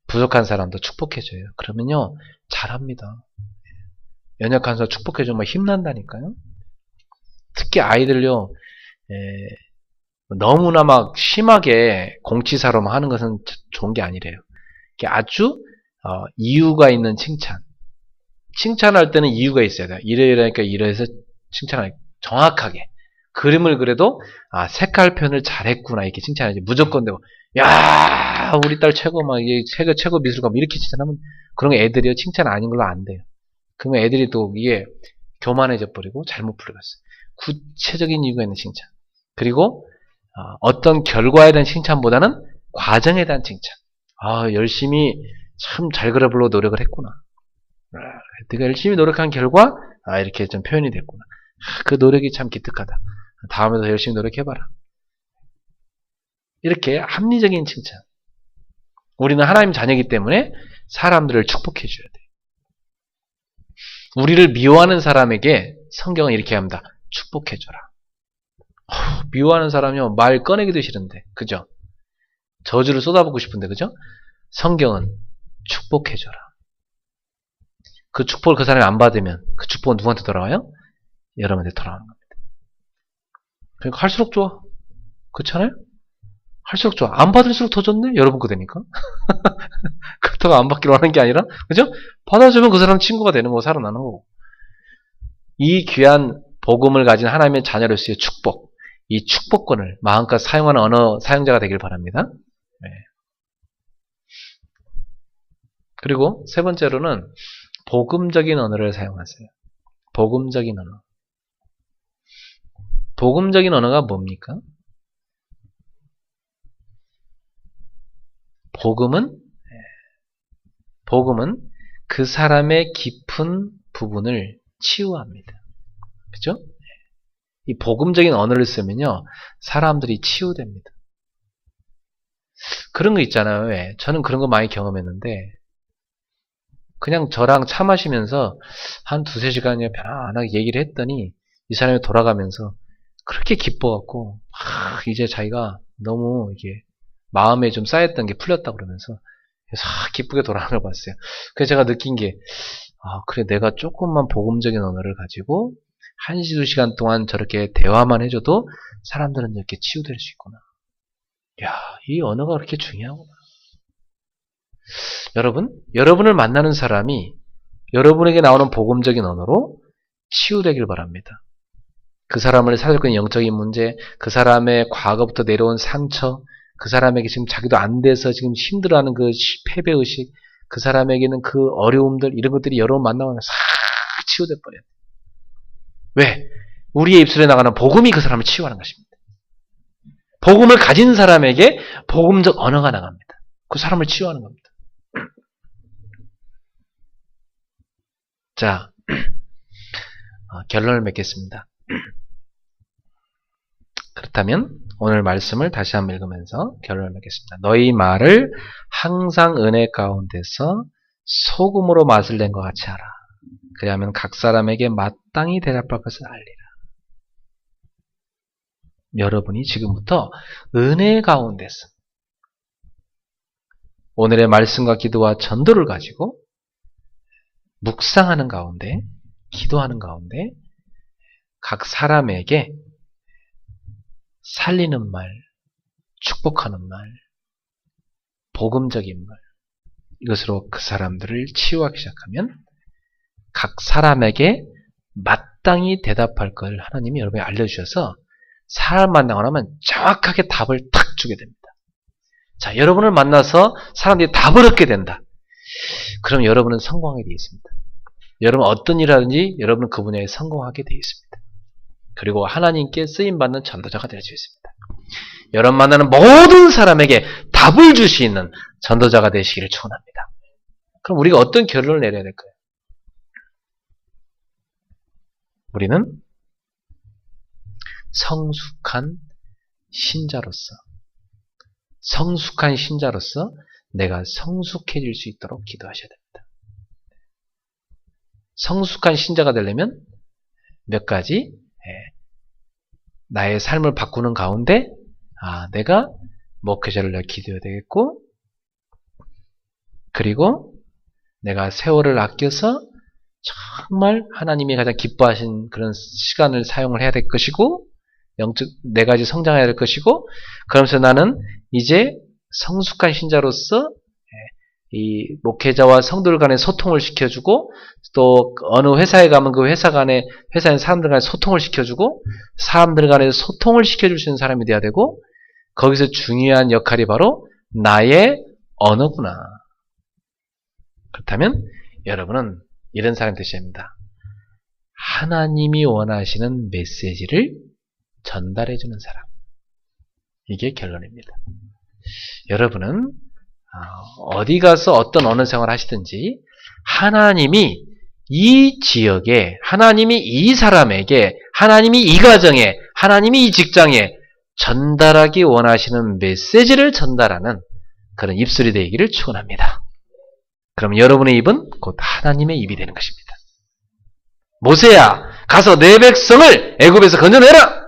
Speaker 1: 부족한 사람도 축복해줘요. 그러면요 잘합니다. 연약한 사람 축복해주면 힘난다니까요. 특히 아이들요 너무나 막 심하게 공치사로만 하는 것은 좋은 게 아니래요. 아주 이유가 있는 칭찬. 칭찬할 때는 이유가 있어야 돼요. 이러니까 이래서 칭찬할 정확하게. 그림을 그려도 색깔 표현을 잘했구나 이렇게 칭찬하지. 무조건 되고 야 우리 딸 최고 막 이게 최고 미술가 이렇게 칭찬하면 그런 거 애들이요 칭찬 아닌 걸로 안 돼요. 그러면 애들이 또 이게 교만해져 버리고 잘못 풀어갔어요. 구체적인 이유가 있는 칭찬. 그리고 어떤 결과에 대한 칭찬보다는 과정에 대한 칭찬. 열심히 참 잘 그려보려고 노력을 했구나. 내가 열심히 노력한 결과 이렇게 좀 표현이 됐구나. 그 노력이 참 기특하다. 다음에 더 열심히 노력해봐라. 이렇게 합리적인 칭찬. 우리는 하나님 자녀이기 때문에 사람들을 축복해 줘야 돼. 우리를 미워하는 사람에게 성경은 이렇게 합니다. 축복해 줘라. 미워하는 사람이요, 말 꺼내기도 싫은데, 그죠? 저주를 쏟아붓고 싶은데, 그죠? 성경은 축복해 줘라. 그 축복을 그 사람이 안 받으면 그 축복은 누구한테 돌아와요? 여러분한테 돌아오는 겁니다. 그러니까 할수록 좋아. 그렇잖아요? 할수록 좋아. 안 받을수록 더 좋네? 여러분 거 되니까. 그렇다고 안 받기로 하는 게 아니라, 그죠? 받아주면 그 사람 친구가 되는 거고, 살아나는 거고. 이 귀한 복음을 가진 하나님의 자녀로서의 축복, 이 축복권을 마음껏 사용하는 언어 사용자가 되길 바랍니다. 네. 그리고 세 번째로는 복음적인 언어를 사용하세요. 복음적인 언어. 복음적인 언어가 뭡니까? 복음은 그 사람의 깊은 부분을 치유합니다. 그죠? 이 복음적인 언어를 쓰면요, 사람들이 치유됩니다. 그런 거 있잖아요. 왜? 저는 그런 거 많이 경험했는데, 그냥 저랑 차 마시면서 한 2-3시간이나 편안하게 얘기를 했더니 이 사람이 돌아가면서 그렇게 기뻐갖고 이제 자기가 너무 이게 마음에 좀 쌓였던 게 풀렸다 그러면서 기쁘게 돌아가는 걸 봤어요. 그래서 제가 느낀 게 그래, 내가 조금만 복음적인 언어를 가지고 1-2시간 동안 저렇게 대화만 해줘도 사람들은 이렇게 치유될 수 있구나. 야, 이 언어가 그렇게 중요하구나. 여러분을 만나는 사람이 여러분에게 나오는 복음적인 언어로 치유되길 바랍니다. 그 사람을 살고 있는 영적인 문제, 그 사람의 과거부터 내려온 상처, 그 사람에게 지금 자기도 안 돼서 지금 힘들어하는 그 패배의식, 그 사람에게는 그 어려움들, 이런 것들이 여러분 만나면 싹 치유돼 버려요. 왜? 우리의 입술에 나가는 복음이 그 사람을 치유하는 것입니다. 복음을 가진 사람에게 복음적 언어가 나갑니다. 그 사람을 치유하는 겁니다. 자, 결론을 맺겠습니다. 그렇다면 오늘 말씀을 다시 한번 읽으면서 결론을 맺겠습니다. 너희 말을 항상 은혜 가운데서 소금으로 맛을 낸 것 같이 하라. 그리하면 각 사람에게 마땅히 대답할 것을 알리라. 여러분이 지금부터 은혜 가운데서 오늘의 말씀과 기도와 전도를 가지고 묵상하는 가운데, 기도하는 가운데 각 사람에게 살리는 말, 축복하는 말, 복음적인 말, 이것으로 그 사람들을 치유하기 시작하면 각 사람에게 마땅히 대답할 걸 하나님이 여러분에게 알려주셔서 사람 만나고 나면 정확하게 답을 탁 주게 됩니다. 자, 여러분을 만나서 사람들이 답을 얻게 된다. 그럼 여러분은 성공하게 되어 있습니다. 여러분 어떤 일 하든지 여러분은 그 분야에 성공하게 되어 있습니다. 그리고 하나님께 쓰임받는 전도자가 될 수 있습니다. 여러분 만나는 모든 사람에게 답을 줄 수 있는 전도자가 되시기를 축원합니다. 그럼 우리가 어떤 결론을 내려야 될까요? 우리는 성숙한 신자로서 내가 성숙해질 수 있도록 기도하셔야 됩니다. 성숙한 신자가 되려면 몇 가지 나의 삶을 바꾸는 가운데 내가 목회자를 내가 기도해야 되겠고, 그리고 내가 세월을 아껴서 정말 하나님이 가장 기뻐하신 그런 시간을 사용을 해야 될 것이고, 영적 4가지 성장해야 될 것이고, 그러면서 나는 이제 성숙한 신자로서 이 목회자와 성도들 간의 소통을 시켜주고, 또 어느 회사에 가면 그 회사 사람들 간에 소통을 시켜주고, 사람들 간에 소통을 시켜줄 수 있는 사람이 돼야 되고, 거기서 중요한 역할이 바로 나의 언어구나. 그렇다면 여러분은 이런 사람이 되셔야 합니다. 하나님이 원하시는 메시지를 전달해주는 사람. 이게 결론입니다. 여러분은 어디 가서 어떤 언어 생활을 하시든지 하나님이 이 지역에, 하나님이 이 사람에게, 하나님이 이 가정에, 하나님이 이 직장에 전달하기 원하시는 메시지를 전달하는 그런 입술이 되기를 축원합니다. 그럼 여러분의 입은 곧 하나님의 입이 되는 것입니다. 모세야, 가서 내 백성을 애굽에서 건져내라.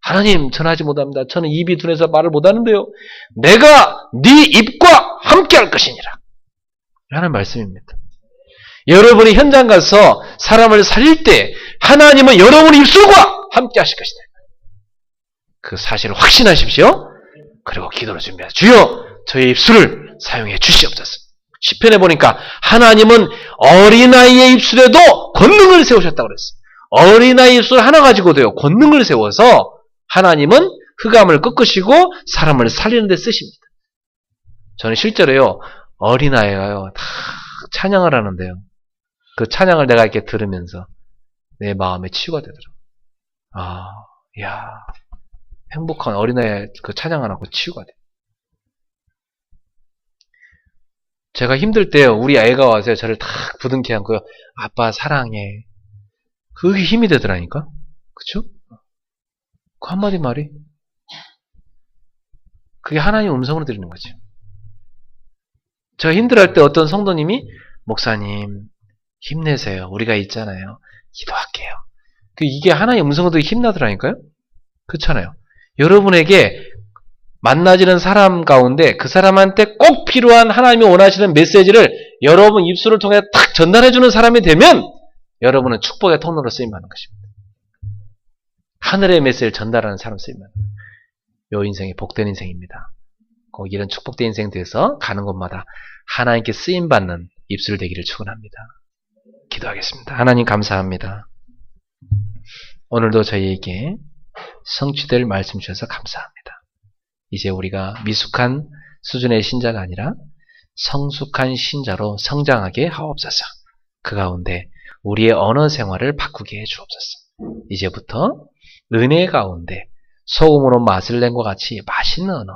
Speaker 1: 하나님, 전하지 못합니다. 저는 입이 둔해서 말을 못하는데요. 내가 네 입과 함께할 것이니라. 라는 말씀입니다. 여러분이 현장 가서 사람을 살릴 때 하나님은 여러분의 입술과 함께 하실 것이다. 그 사실을 확신하십시오. 그리고 기도를 준비하세요. 주여, 저의 입술을 사용해 주시옵소서. 시편에 보니까 하나님은 어린아이의 입술에도 권능을 세우셨다고 그랬어요. 어린아이 입술 하나 가지고도요, 권능을 세워서 하나님은 흑암을 꺾으시고 사람을 살리는 데 쓰십니다. 저는 실제로요, 어린아이가요, 다 찬양을 하는데요. 그 찬양을 내가 이렇게 들으면서 내 마음에 치유가 되더라고요. 야, 행복한 어린아이 그 찬양 안 하고 치유가 돼. 제가 힘들 때 우리 애가 와서 저를 탁 부둥켜 안고요. 아빠 사랑해. 그게 힘이 되더라니까. 그쵸? 그 한마디 말이. 그게 하나님 음성으로 들리는 거죠. 제가 힘들어할 때 어떤 성도님이 목사님 힘내세요. 우리가 있잖아요. 기도할게요. 이게 하나님 음성으로 들리 힘나더라니까요. 그렇잖아요. 여러분에게 만나지는 사람 가운데 그 사람한테 꼭 필요한 하나님이 원하시는 메시지를 여러분 입술을 통해 탁 전달해주는 사람이 되면 여러분은 축복의 통로로 쓰임받는 것입니다. 하늘의 메시지를 전달하는 사람 쓰임받는 거예요. 요 인생이 복된 인생입니다. 꼭 이런 축복된 인생 돼서 가는 곳마다 하나님께 쓰임받는 입술 되기를 축원합니다. 기도하겠습니다. 하나님 감사합니다. 오늘도 저희에게 성취될 말씀 주셔서 감사합니다. 이제 우리가 미숙한 수준의 신자가 아니라 성숙한 신자로 성장하게 하옵소서. 그 가운데 우리의 언어 생활을 바꾸게 해 주옵소서. 이제부터 은혜 가운데 소금으로 맛을 낸 것 같이 맛있는 언어,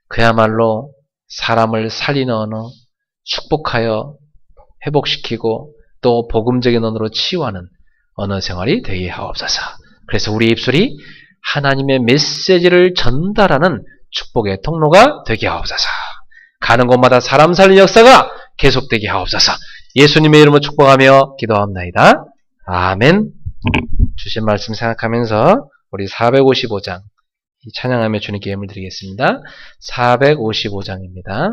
Speaker 1: 그야말로 사람을 살리는 언어, 축복하여 회복시키고 또 복음적인 언어로 치유하는 언어 생활이 되게 하옵소서. 그래서 우리 입술이 하나님의 메시지를 전달하는 축복의 통로가 되게 하옵소서. 가는 곳마다 사람 살리는 역사가 계속되게 하옵소서. 예수님의 이름으로 축복하며 기도합나이다. 아멘. 주신 말씀 생각하면서 우리 455장 찬양하며 주님께 예물 드리겠습니다. 455장입니다.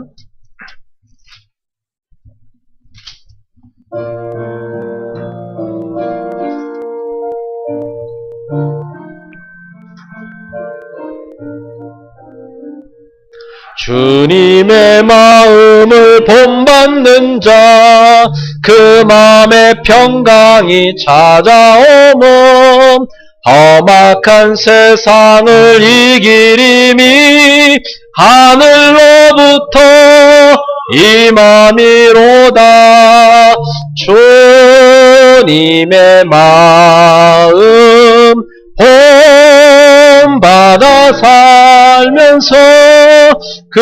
Speaker 1: 주님의 마음을 본받는 자, 그 마음에 평강이 찾아오면 험악한 세상을 이길 힘이 하늘로부터 임함이로다. 주님의 마음 본받아 살면서 그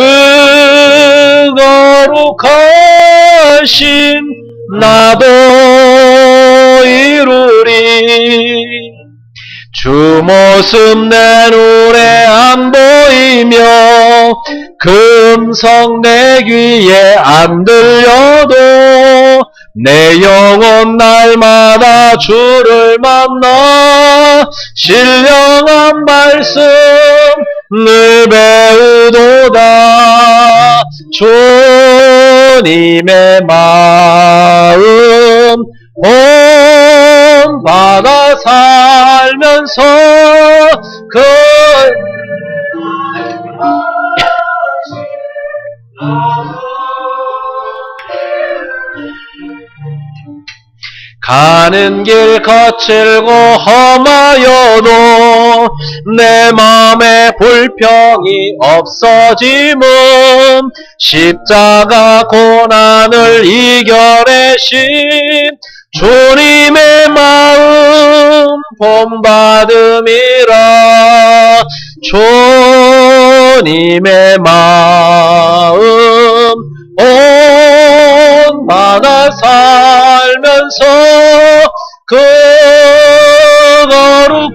Speaker 1: 거룩하신 나도 이루리. 주 모습 내 눈에 안 보이며 금성 내 귀에 안 들려도 내 영혼 날마다 주를 만나 신령한 말씀 늘 배우도다. 주님의 마음 본받아 살면서 그 가는 길 거칠고 험하여도 내 맘에 불평이 없어짐은 십자가 고난을 이겨내신 주님의 마음 본받음이라. 주님의 마음 본받아 살면서 그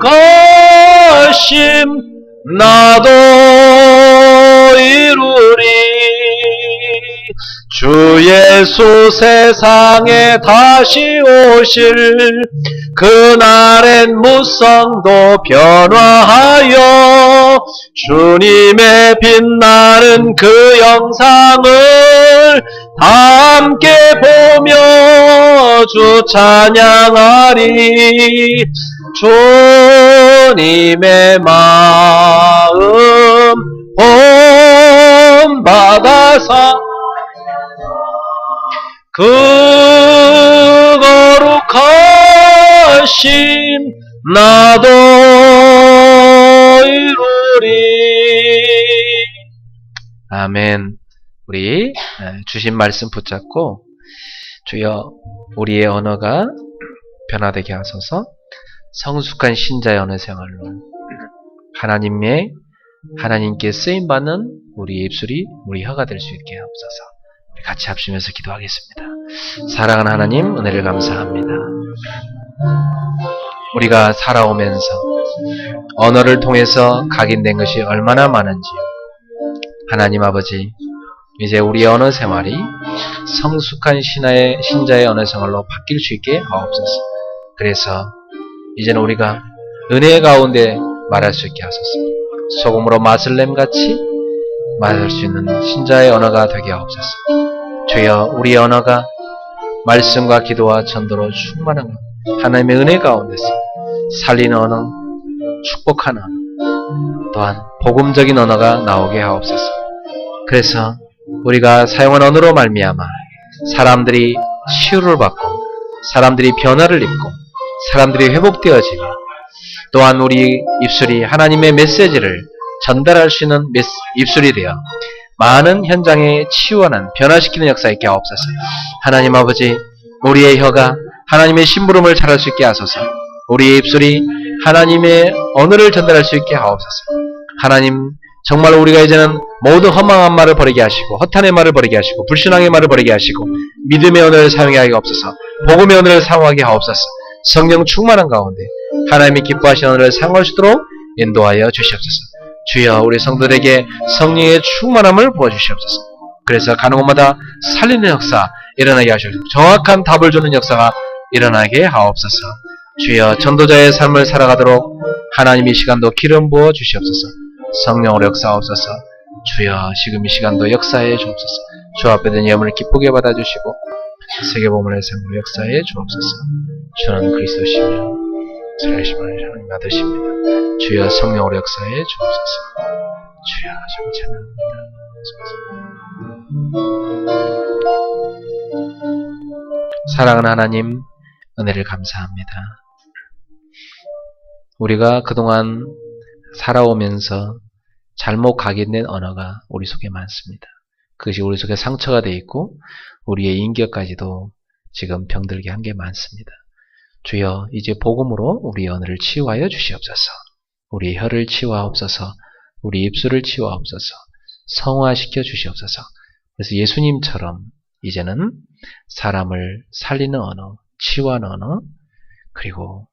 Speaker 1: 거룩하심 나도 이루리. 주 예수 세상에 다시 오실 그날엔 무성도 변화하여 주님의 빛나는 그 영상을 함께 보며 주 찬양하리. 주님의 마음 본받아서 그 거룩하심 나도 이루리. 아멘. 우리 주신 말씀 붙잡고 주여 우리의 언어가 변화되게 하소서. 성숙한 신자의 언어 생활로 하나님께 쓰임받는 우리 입술이 우리 혀가 될 수 있게 하옵소서. 우리 같이 합심해서 기도하겠습니다. 사랑하는 하나님, 은혜를 감사합니다. 우리가 살아오면서 언어를 통해서 각인된 것이 얼마나 많은지 하나님 아버지, 이제 우리의 언어 생활이 성숙한 신자의 언어 생활로 바뀔 수 있게 하옵소서. 그래서 이제는 우리가 은혜 가운데 말할 수 있게 하소서. 소금으로 맛을 냄같이 말할 수 있는 신자의 언어가 되게 하옵소서. 주여 우리의 언어가 말씀과 기도와 전도로 충만한 것, 하나님의 은혜 가운데서 살리는 언어, 축복하는 언어, 또한 복음적인 언어가 나오게 하옵소서. 그래서 우리가 사용한 언어로 말미암아 사람들이 치유를 받고 사람들이 변화를 입고 사람들이 회복되어지고 또한 우리 입술이 하나님의 메시지를 전달할 수 있는 입술이 되어 많은 현장에 치유하는 변화시키는 역사 있게 하옵소서. 하나님 아버지, 우리의 혀가 하나님의 심부름을 잘할 수 있게 하소서. 우리의 입술이 하나님의 언어를 전달할 수 있게 하옵소서. 하나님, 정말 우리가 이제는 모든 허망한 말을 버리게 하시고 허탄의 말을 버리게 하시고 불신앙의 말을 버리게 하시고 믿음의 언어를 사용하게 하옵소서. 복음의 언어를 사용하게 하옵소서. 성령 충만한 가운데 하나님이 기뻐하시는 언어를 사용할 수 있도록 인도하여 주시옵소서. 주여 우리 성도들에게 성령의 충만함을 부어주시옵소서. 그래서 가는 곳마다 살리는 역사 일어나게 하시옵소서. 정확한 답을 주는 역사가 일어나게 하옵소서. 주여 전도자의 삶을 살아가도록 하나님 이 시간도 기름 부어 주시옵소서. 성령으로 역사하옵소서. 주여 지금 이 시간도 역사해 주옵소서. 주 앞에 든 예물을 기쁘게 받아주시고 세계보물의 생으로 역사해 주옵소서. 주는 그리스도시며 살아계신 하나님 아들이십니다. 주여 성령으로 역사해 주옵소서. 주여 찬양합니다. 사랑하는 하나님, 은혜를 감사합니다. 우리가 그동안 살아오면서 잘못 각인된 언어가 우리 속에 많습니다. 그것이 우리 속에 상처가 되어 있고 우리의 인격까지도 지금 병들게 한 게 많습니다. 주여 이제 복음으로 우리 언어를 치유하여 주시옵소서. 우리 혀를 치유하옵소서. 우리 입술을 치유하옵소서. 성화시켜 주시옵소서. 그래서 예수님처럼 이제는 사람을 살리는 언어, 치유하는 언어, 그리고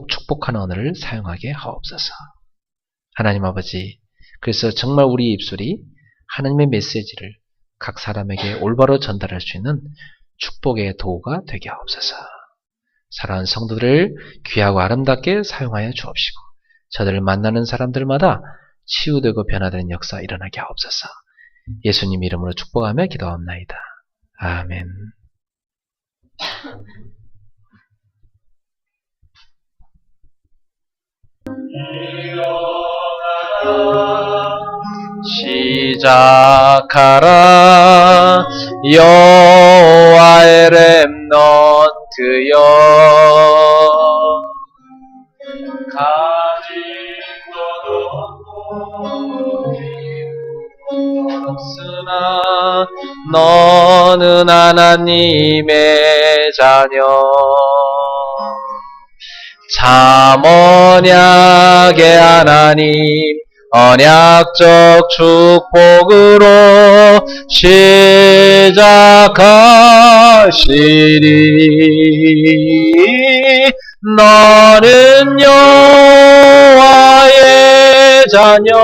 Speaker 1: 축복하는 언어를 사용하게 하옵소서. 하나님 아버지, 그래서 정말 우리 입술이 하나님의 메시지를 각 사람에게 올바로 전달할 수 있는 축복의 도구가 되게 하옵소서. 사랑하는 성도들을 귀하고 아름답게 사용하여 주옵시고 저들을 만나는 사람들마다 치유되고 변화되는 역사 일어나게 하옵소서. 예수님 이름으로 축복하며 기도하옵나이다. 아멘. 시작하라 여호와의 렘넌트여 가진 것도 없으나 너는 하나님의 자녀 참 언약의 하나님 언약적 축복으로 시작하시리. 너는 여호와의 자녀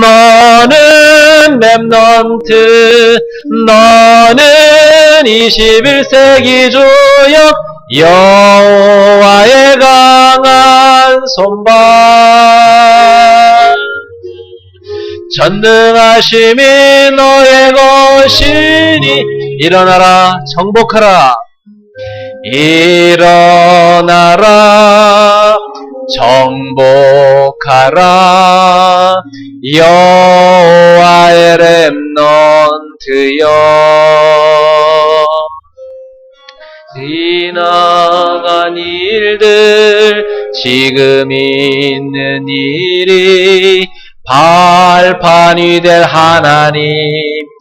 Speaker 1: 너는 렘넌트 너는 21세기 주역 여호와의 강한 손발 전능하심이 너의 것이니 일어나라 정복하라 일어나라 정복하라 여호와의 렘넌트여 지나간 일들 지금 있는 일이 발판이 될 하나님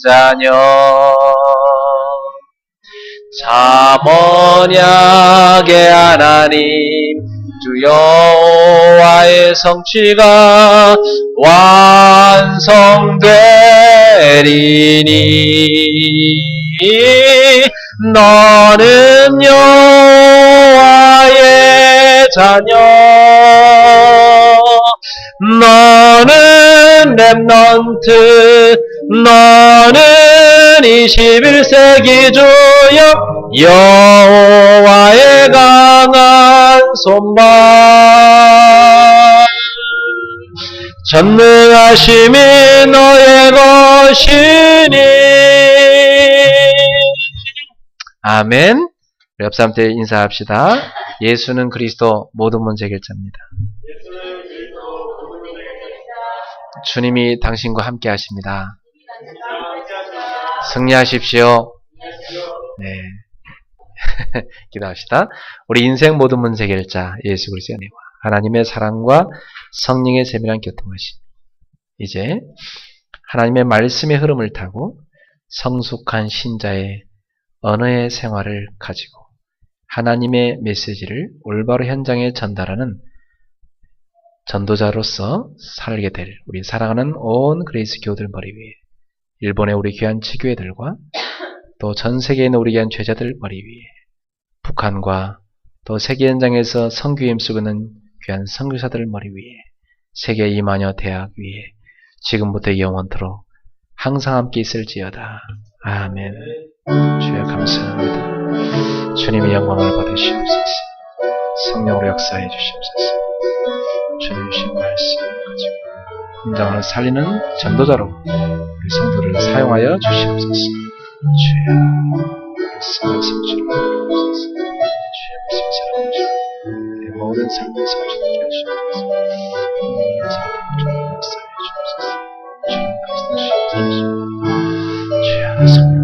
Speaker 1: 자녀 잠언약의 하나님 주 여호와의 성취가 완성되리니 너는 여호와의 자녀 너는 렘넌트 너는 21세기 주역 여호와의 강한 손발 전능하심이 너의 것이니 아멘. 우리 옆 사람한테 인사합시다. 예수는 그리스도 모든 문제 해결자입니다. 주님이 당신과 함께 하십니다. 승리하십시오. 네. 기도합시다. 우리 인생 모든 문제 해결자 예수 그리스도의 은혜와 하나님의 사랑과 성령의 세밀한 교통하심 이제 하나님의 말씀의 흐름을 타고 성숙한 신자의 언어의 생활을 가지고 하나님의 메시지를 올바로 현장에 전달하는 전도자로서 살게 될 우리 사랑하는 온 그레이스 교우들 머리 위에 일본의 우리 귀한 치교회들과 또 전 세계에 있는 우리 귀한 제자들 머리 위에 북한과 또 세계 현장에서 선교에 힘쓰고 있는 귀한 선교사들 머리 위에 세계 이마녀 대학 위에 지금부터 영원토록 항상 함께 있을지어다. 아멘. 주여 감사합니다. 주님의 영광을 받으시옵소서. 성령으로 역사해 주시옵소서. 주님 주신 말씀 가지고 현장을 살리는 전도자로 우리 성도를 사용하여 주시옵소서. 주여 말씀의 성취를 주옵소서. 주여 말씀의 사랑을 주옵소서. 내 모든 삶의 성취를 주옵소서. 모든 삶의 역사해 주옵소서. 주님 그리스도 주옵소서. 주여 성령